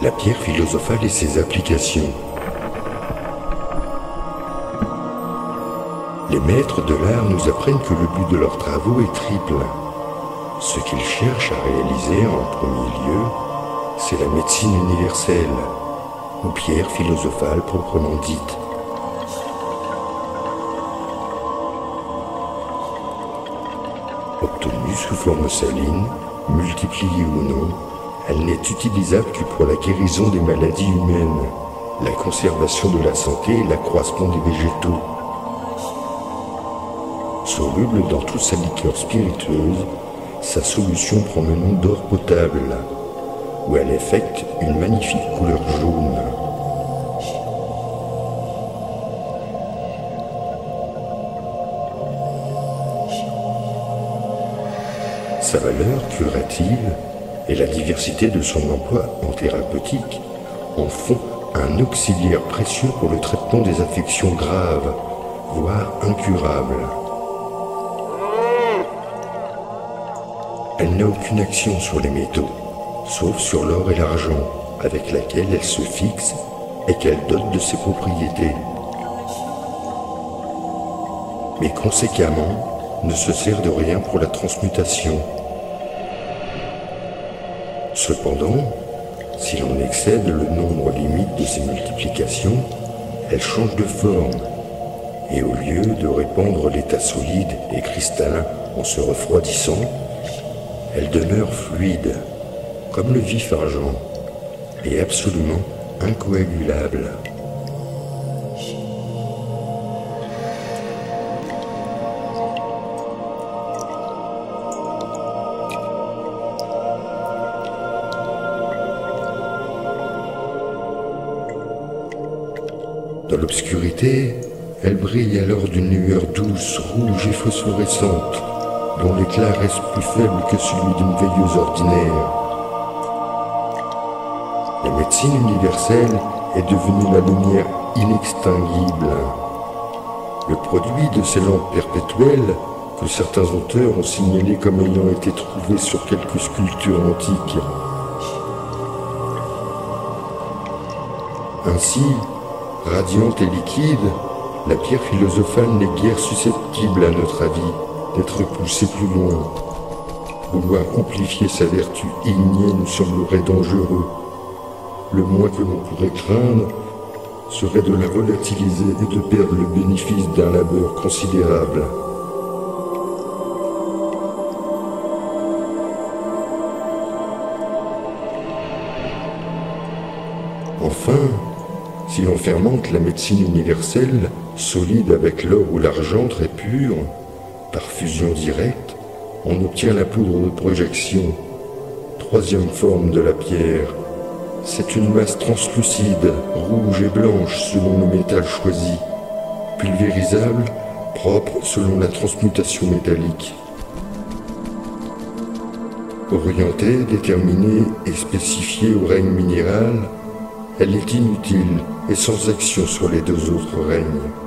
La pierre philosophale et ses applications. Les maîtres de l'art nous apprennent que le but de leurs travaux est triple. Ce qu'ils cherchent à réaliser en premier lieu, c'est la médecine universelle, ou pierre philosophale proprement dite. Obtenue sous forme saline, multipliée ou non, elle n'est utilisable que pour la guérison des maladies humaines, la conservation de la santé et l'accroissement des végétaux. Soluble dans toute sa liqueur spiritueuse, sa solution prend le nom d'or potable, où elle effectue une magnifique couleur jaune. Sa valeur curative et la diversité de son emploi en thérapeutique en font un auxiliaire précieux pour le traitement des affections graves, voire incurables. Elle n'a aucune action sur les métaux, sauf sur l'or et l'argent, avec laquelle elle se fixe et qu'elle dote de ses propriétés. Mais conséquemment, ne se sert de rien pour la transmutation. Cependant, si l'on excède le nombre limite de ses multiplications, elle change de forme, et au lieu de répandre l'état solide et cristallin en se refroidissant, elle demeure fluide, comme le vif argent, et absolument incoagulable. Dans l'obscurité, elle brille alors d'une lueur douce, rouge et phosphorescente, dont l'éclat reste plus faible que celui d'une veilleuse ordinaire. La médecine universelle est devenue la lumière inextinguible. Le produit de ces lampes perpétuelles, que certains auteurs ont signalé comme ayant été trouvées sur quelques sculptures antiques. Ainsi, radiante et liquide, la pierre philosophale n'est guère susceptible, à notre avis, d'être poussée plus loin. Vouloir amplifier sa vertu ignée nous semblerait dangereux. Le moins que l'on pourrait craindre serait de la volatiliser et de perdre le bénéfice d'un labeur considérable. Enfin, si l'on fermente la médecine universelle, solide avec l'or ou l'argent très pur, par fusion directe, on obtient la poudre de projection, troisième forme de la pierre. C'est une masse translucide, rouge et blanche selon le métal choisi, pulvérisable, propre selon la transmutation métallique. Orientée, déterminée et spécifiée au règne minéral, elle est inutile et sans action sur les deux autres règnes.